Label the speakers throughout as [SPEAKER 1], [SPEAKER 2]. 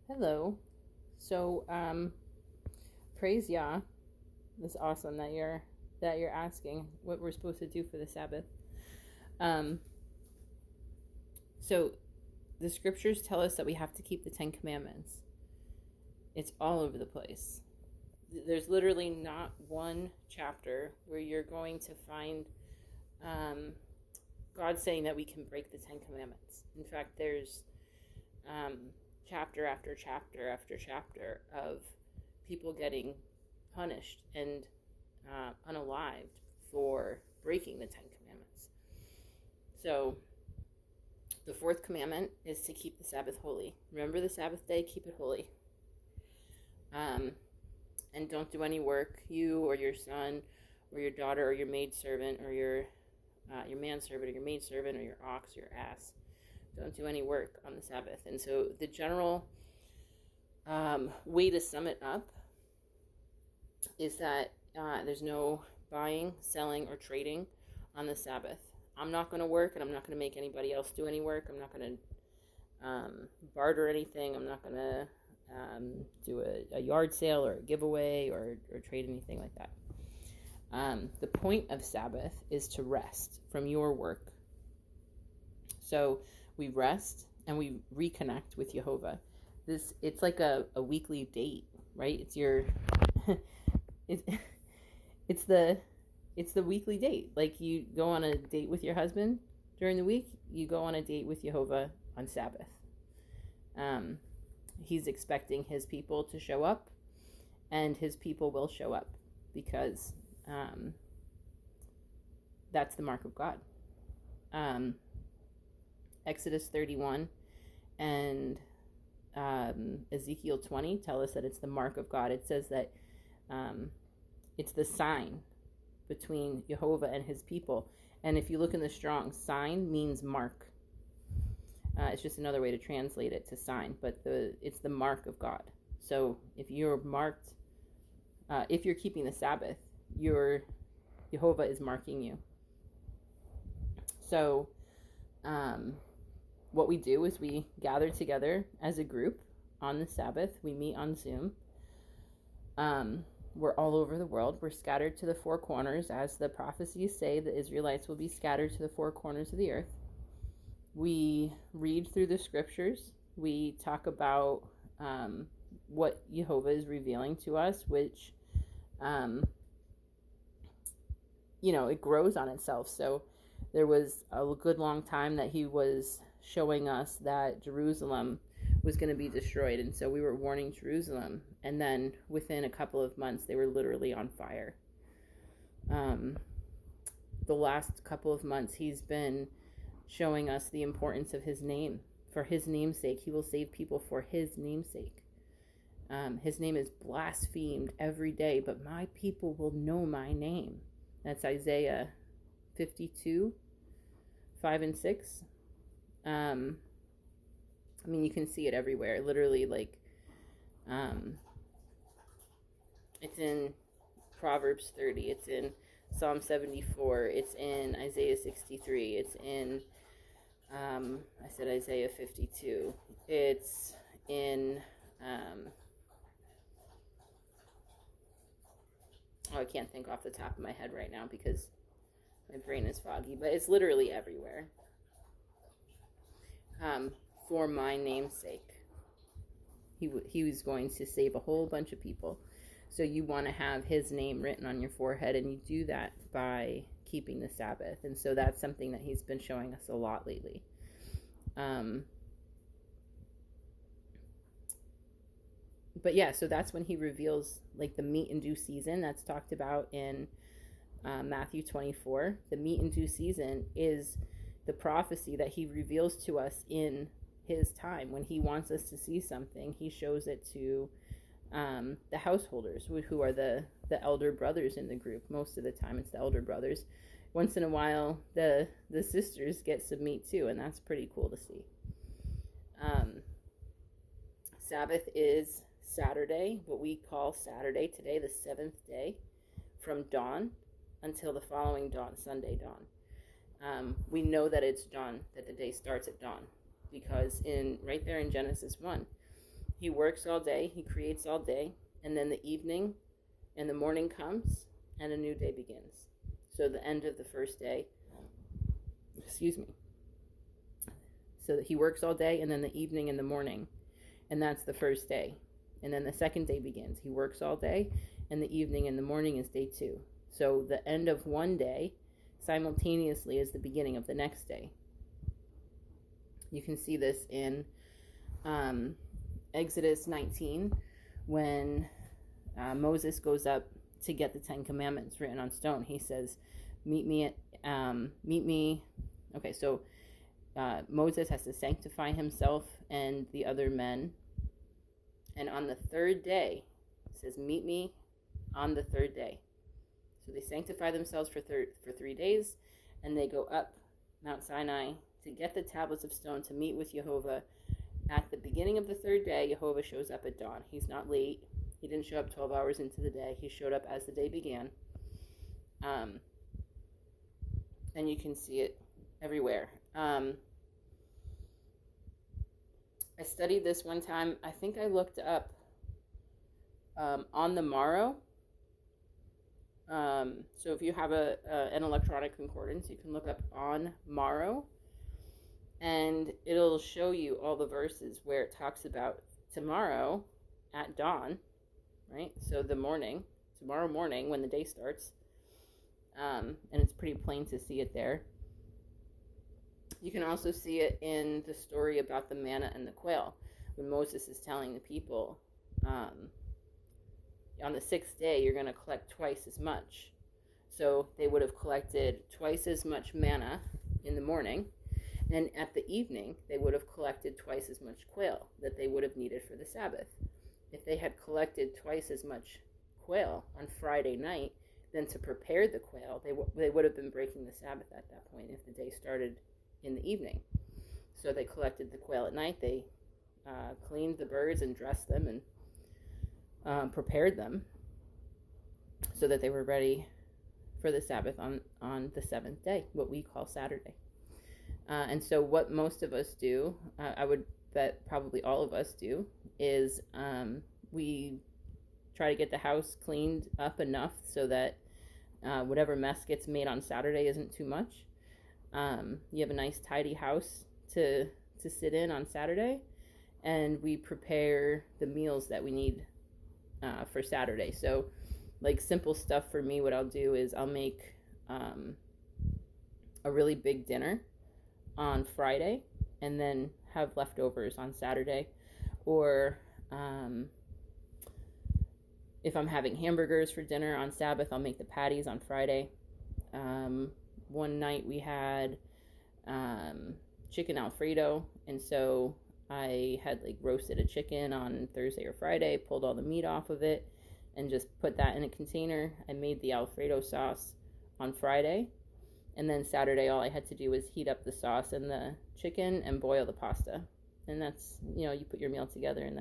[SPEAKER 1] Hello. So, praise Yah. It's awesome that you're asking what we're supposed to do for the Sabbath. Um, so the scriptures tell us that we have to keep the Ten Commandments. It's all over the place. There's literally not one chapter where you're going to find um, God saying that we can break the Ten Commandments. In fact, there's chapter after chapter after chapter of people getting punished and unalived for breaking the Ten Commandments. So the fourth commandment is to keep the Sabbath holy. Remember the Sabbath day, keep it holy. And don't do any work, you or your son or your daughter or your maidservant or your manservant or your maidservant or your ox or your ass. Don't do any work on the Sabbath. And so the general way to sum it up is that there's no buying, selling, or trading on the Sabbath. I'm not going to work, and I'm not going to make anybody else do any work. I'm not going to barter anything. I'm not going to do a yard sale or a giveaway or trade anything like that. The point of Sabbath is to rest from your work. So we rest and we reconnect with Jehovah. It's like a weekly date, right? It's your it's the weekly date. Like you go on a date with your husband during the week, you go on a date with Jehovah on Sabbath. He's expecting his people to show up, and his people will show up because that's the mark of God. Exodus 31 and Ezekiel 20 tell us that it's the mark of God. It says that it's the sign between Jehovah and his people. And if you look in the Strong's, sign means mark. It's just another way to translate it to sign, but it's the mark of God. So if you're marked, if you're keeping the Sabbath, your Jehovah is marking you. So what we do is we gather together as a group on the Sabbath. We meet on Zoom. We're all over the world. We're scattered to the four corners. As the prophecies say, the Israelites will be scattered to the four corners of the earth. We read through the scriptures. We talk about what Jehovah is revealing to us, which, it grows on itself. So there was a good long time that he was showing us that Jerusalem was going to be destroyed. And so we were warning Jerusalem. And then within a couple of months, they were literally on fire. The last couple of months, he's been showing us the importance of his name. For his name's sake, he will save people for his name's sake. His name is blasphemed every day, but my people will know my name. That's Isaiah 52, 5 and 6. You can see it everywhere. Literally, it's in Proverbs 30. It's in Psalm 74. It's in Isaiah 63. It's in, I said Isaiah 52. It's in, I can't think off the top of my head right now because my brain is foggy, but it's literally everywhere. For my name's sake. He was going to save a whole bunch of people. So you want to have his name written on your forehead, and you do that by keeping the Sabbath. And so that's something that he's been showing us a lot lately. But yeah, so that's when he reveals the meat and due season that's talked about in Matthew 24. The meat and due season is the prophecy that he reveals to us in his time. When he wants us to see something, he shows it to the householders, who are the elder brothers in the group. Most of the time it's the elder brothers. Once in a while the sisters get some meat too, and that's pretty cool to see. Sabbath is Saturday, what we call Saturday today, the seventh day, from dawn until the following dawn, Sunday dawn. We know that it's dawn, that the day starts at dawn, because right there in Genesis 1, he works all day, he creates all day, and then the evening and the morning comes, and a new day begins. So the end of the first day, excuse me. So that he works all day, and then the evening and the morning, and that's the first day. And then the second day begins. He works all day, and the evening and the morning is day 2. So the end of one day simultaneously is the beginning of the next day. You can see this in Exodus 19 when Moses goes up to get the 10 Commandments written on stone. He says, meet me. Okay, so Moses has to sanctify himself and the other men. And on the third day, it says, meet me on the third day. So they sanctify themselves for 3 days, and they go up Mount Sinai to get the tablets of stone to meet with Jehovah. At the beginning of the third day, Jehovah shows up at dawn. He's not late. He didn't show up 12 hours into the day. He showed up as the day began. And you can see it everywhere. I studied this one time. I think I looked up on the morrow. So if you have an electronic concordance, you can look up on morrow, and it'll show you all the verses where it talks about tomorrow at dawn, right? So tomorrow morning when the day starts, and it's pretty plain to see it there. You can also see it in the story about the manna and the quail, when Moses is telling the people, on the 6th day, you're going to collect twice as much. So they would have collected twice as much manna in the morning, and at the evening, they would have collected twice as much quail that they would have needed for the Sabbath. If they had collected twice as much quail on Friday night, then to prepare the quail, they would have been breaking the Sabbath at that point if the day started in the evening. So they collected the quail at night, they cleaned the birds and dressed them and prepared them so that they were ready for the Sabbath on the 7th day, what we call Saturday. And so what most of us do, I would bet probably all of us do, is we try to get the house cleaned up enough so that whatever mess gets made on Saturday isn't too much. You have a nice tidy house to sit in on Saturday, and we prepare the meals that we need for Saturday. So like simple stuff for me, what I'll do is I'll make a really big dinner on Friday and then have leftovers on Saturday. Or if I'm having hamburgers for dinner on Sabbath, I'll make the patties on Friday. One night we had chicken Alfredo, and so I had like roasted a chicken on Thursday or Friday, pulled all the meat off of it, and just put that in a container. I made the Alfredo sauce on Friday, and then Saturday all I had to do was heat up the sauce and the chicken and boil the pasta. And that's, you put your meal together, and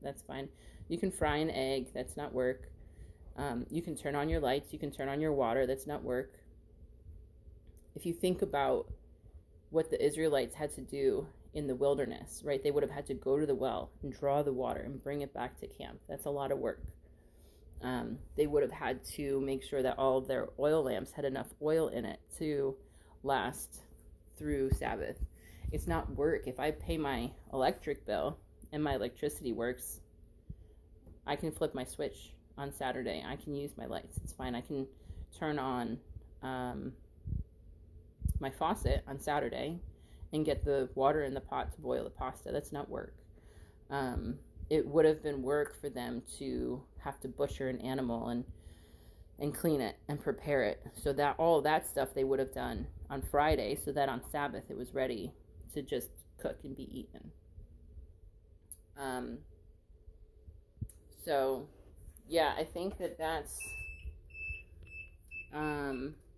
[SPEAKER 1] that's fine. You can fry an egg, that's not work. You can turn on your lights, you can turn on your water, that's not work. If you think about what the Israelites had to do in the wilderness, right? They would have had to go to the well and draw the water and bring it back to camp. That's a lot of work. They would have had to make sure that all of their oil lamps had enough oil in it to last through Sabbath. It's not work. If I pay my electric bill and my electricity works, I can flip my switch on Saturday. I can use my lights. It's fine. I can turn on my faucet on Saturday and get the water in the pot to boil the pasta. That's not work. It would have been work for them to have to butcher an animal and clean it and prepare it. So that all that stuff they would have done on Friday, so that on Sabbath it was ready to just cook and be eaten. So yeah, I think that's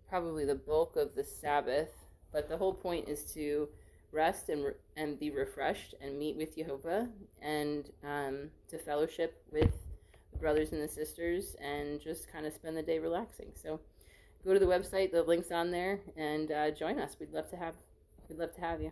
[SPEAKER 1] probably the bulk of the Sabbath. But the whole point is to rest and be refreshed and meet with Jehovah, and to fellowship with the brothers and the sisters, and just kind of spend the day relaxing. So go to the website, the link's on there, and join us. We'd love to have you.